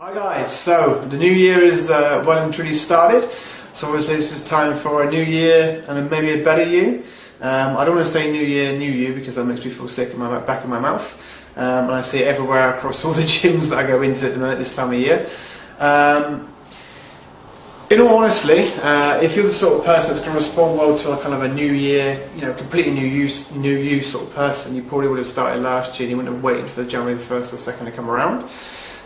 Hi guys, so the new year is well and truly started, so obviously this is time for a new year and maybe a better year. I don't want to say new year, new you because that makes me feel sick in my back of my mouth, and I see it everywhere across all the gyms that I go into at the moment this time of year. In all honesty, if you're the sort of person that's going to respond well to a kind of a new year, completely new you sort of person, you probably would have started last year and you wouldn't have waited for January the 1st or 2nd to come around.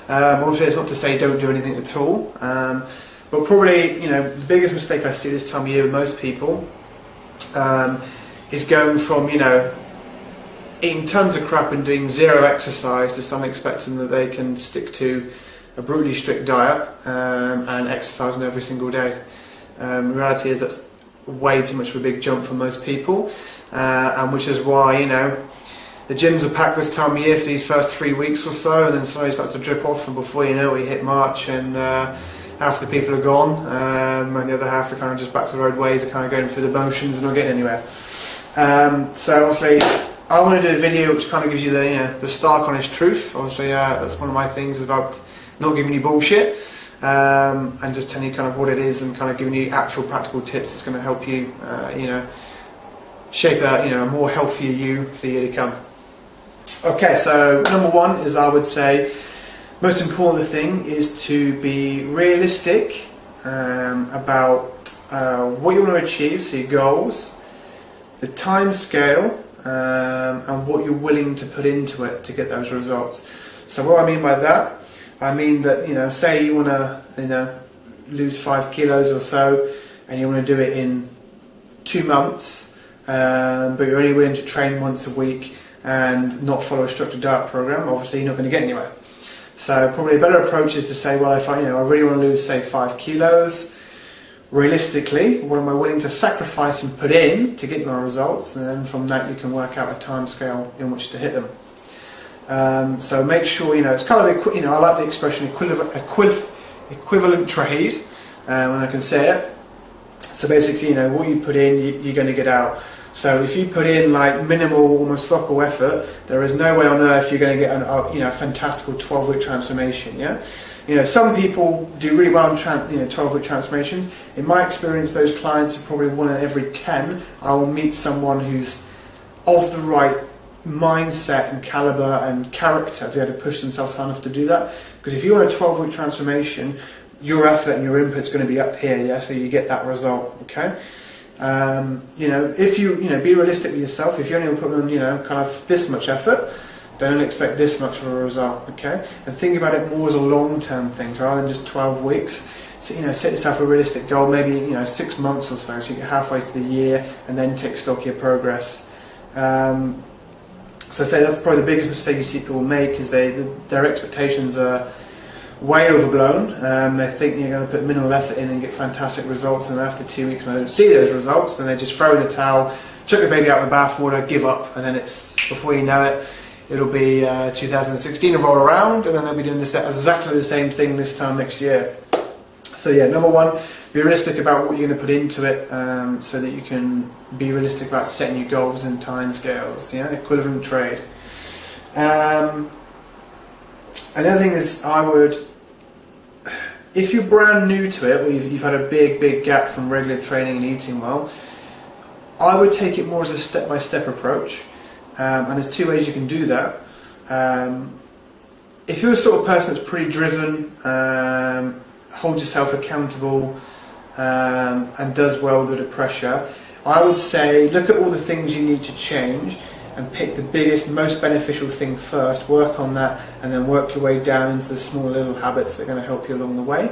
Obviously it's not to say don't do anything at all, but probably the biggest mistake I see this time of year with most people is going from eating tons of crap and doing zero exercise to some expecting that they can stick to a brutally strict diet and exercising every single day. The reality is that's way too much of a big jump for most people, and which is why the gyms are packed this time of year for these first 3 weeks or so, and then slowly starts to drip off, and before you know it, we hit March and half the people are gone, and the other half are kind of just back to the roadways, are kind of going through the motions and not getting anywhere. So obviously I want to do a video which kind of gives you the stark honest truth. Obviously that's one of my things, is about not giving you bullshit, and just telling you kind of what it is and kind of giving you actual practical tips that's going to help you shape a more healthier you for the year to come. Okay, so number one is, I would say, most important thing is to be realistic about what you want to achieve, so your goals, the time scale, and what you're willing to put into it to get those results. So what I mean by that, I mean that say you want to lose 5 kilos or so, and you want to do it in 2 months, but you're only willing to train once a week and not follow a structured diet program. Obviously you're not going to get anywhere. So probably a better approach is to say, well, if I really want to lose, say, 5 kilos, realistically, what am I willing to sacrifice and put in to get my results? And then from that you can work out a time scale in which to hit them. So make sure, it's kind of, I like the expression equivalent trade, when I can say it. So basically, what you put in, you're going to get out. So if you put in like minimal, almost focal effort, there is no way on earth you're going to get a fantastical 12-week transformation. Yeah, some people do really well in 12-week transformations. In my experience, those clients are probably 1 in every 10. I will meet someone who's of the right mindset and caliber and character to be able to push themselves hard enough to do that. Because if you want a 12-week transformation, your effort and your input's going to be up here. Yeah, so you get that result. Okay. If you be realistic with yourself. If you only put on kind of this much effort, don't expect this much of a result. Okay, and think about it more as a long-term thing, so rather than just 12 weeks. So set yourself a realistic goal, maybe 6 months or so you get halfway through the year, and then take stock of your progress. So I say that's probably the biggest mistake you see people make, is their expectations are way overblown. They think you're going to put minimal effort in and get fantastic results, and after 2 weeks when they don't see those results, then they just throw in the towel, chuck the baby out of the bathwater, give up, and then before you know it, it'll be 2016 and roll around, and then they'll be doing exactly the same thing this time next year. So yeah, number one, be realistic about what you're going to put into it, so that you can be realistic about setting your goals and time scales. Yeah, equivalent trade. Another thing is, if you're brand new to it, or you've had a big gap from regular training and eating well, I would take it more as a step-by-step approach, and there's 2 ways you can do that. If you're a sort of person that's pretty driven, holds yourself accountable, and does well under pressure, I would say look at all the things you need to change and pick the biggest, most beneficial thing first, work on that, and then work your way down into the small little habits that are going to help you along the way.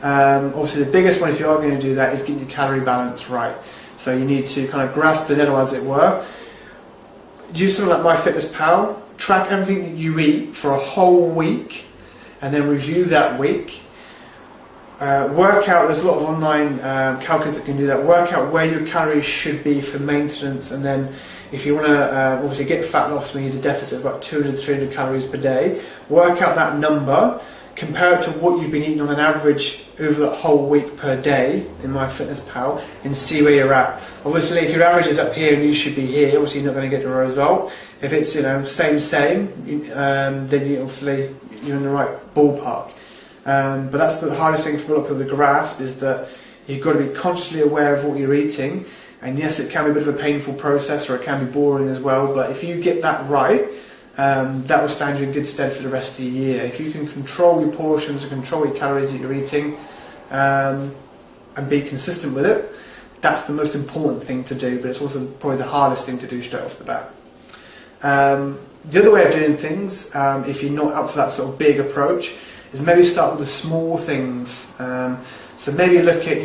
Obviously the biggest one, if you are going to do that, is getting your calorie balance right. So you need to kind of grasp the nettle, as it were. Use something like MyFitnessPal, track everything that you eat for a whole week, and then review that week. Work out, there's a lot of online calculators that can do that. Work out where your calories should be for maintenance, and then if you want to obviously get fat loss, we need a deficit of about 200-300 calories per day. Work out that number, compare it to what you've been eating on an average over the whole week per day in MyFitnessPal, and see where you're at. Obviously, if your average is up here and you should be here, obviously you're not going to get the result. If it's same, then obviously you're in the right ballpark. But that's the hardest thing for a lot of people to grasp, is that you've got to be consciously aware of what you're eating. And yes, it can be a bit of a painful process, or it can be boring as well, but if you get that right, that will stand you in good stead for the rest of the year. If you can control your portions and control your calories that you're eating, and be consistent with it, that's the most important thing to do, but it's also probably the hardest thing to do straight off the bat. The other way of doing things, if you're not up for that sort of big approach, is maybe start with the small things. So maybe look at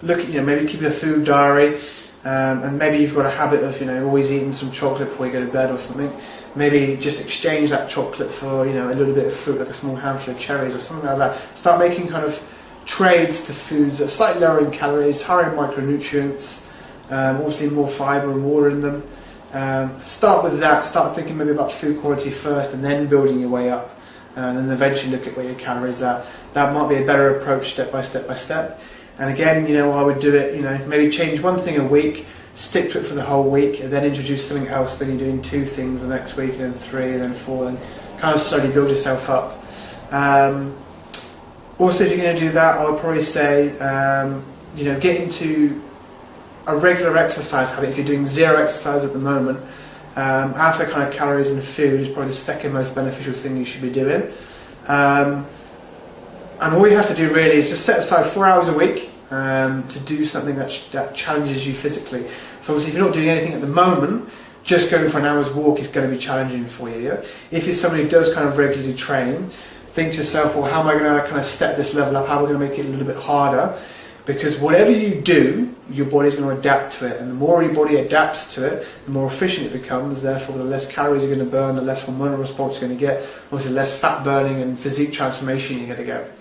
maybe keep a food diary, and maybe you've got a habit of always eating some chocolate before you go to bed or something. Maybe just exchange that chocolate for a little bit of fruit, like a small handful of cherries or something like that. Start making kind of trades to foods that are slightly lower in calories, higher in micronutrients, obviously more fibre and water in them. Start with that. Start thinking maybe about food quality first, and then building your way up, and then eventually look at where your calories are. That might be a better approach, step by step by step. And again, I would do it, maybe change one thing a week, stick to it for the whole week, and then introduce something else. Then you're doing 2 things the next week, and then 3, and then 4, and kind of slowly build yourself up. Also, if you're going to do that, I would probably say, get into a regular exercise habit. If you're doing 0 exercise at the moment, after kind of calories and food is probably the second most beneficial thing you should be doing. And all you have to do really is just set aside 4 hours a week to do something that challenges you physically. So obviously, if you're not doing anything at the moment, just going for an hour's walk is going to be challenging for you. Yeah? If you're somebody who does kind of regularly train, think to yourself, well, how am I going to kind of step this level up? How am I going to make it a little bit harder? Because whatever you do, your body's going to adapt to it, and the more your body adapts to it, the more efficient it becomes. Therefore, the less calories you're going to burn, the less hormonal response you're going to get, obviously less fat burning and physique transformation you're going to get.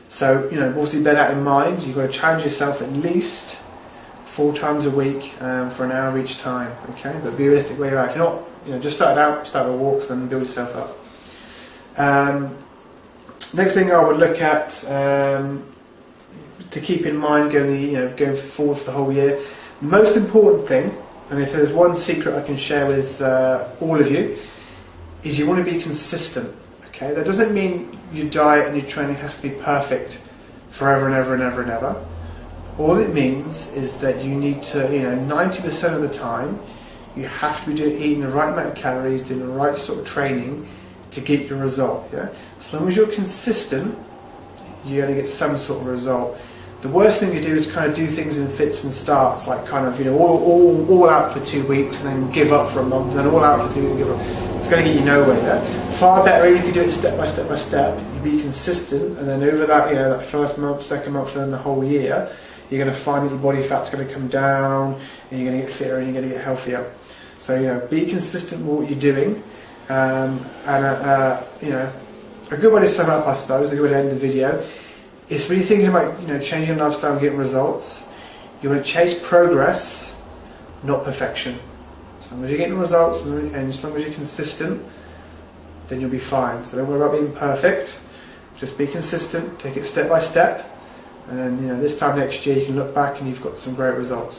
So obviously bear that in mind. You've got to challenge yourself at least 4 times a week for an hour each time. Okay, but be realistic where you're at. If you're not, just start with walks and build yourself up. Next thing I would look at to keep in mind going forward for the whole year. The most important thing, and if there's one secret I can share with all of you, is you want to be consistent. Okay, that doesn't mean your diet and your training has to be perfect forever and ever and ever and ever. All it means is that you need to, 90% of the time, you have to be eating the right amount of calories, doing the right sort of training to get your result. Yeah, as long as you're consistent, you're going to get some sort of result. The worst thing to do is kind of do things in fits and starts, like kind of all out for 2 weeks and then give up for a month, and then all out for 2 weeks and give up. It's going to get you nowhere. Yeah? Far better even if you do it step by step by step. You be consistent, and then over that that first month, second month, and then the whole year, you're going to find that your body fat's going to come down, and you're going to get fitter and you're going to get healthier. So be consistent with what you're doing, a good way to sum up, I suppose, a good way to end the video. It's really thinking about changing your lifestyle and getting results. You want to chase progress, not perfection. As long as you're getting results and as long as you're consistent, then you'll be fine. So don't worry about being perfect. Just be consistent, take it step by step, and then this time next year you can look back and you've got some great results.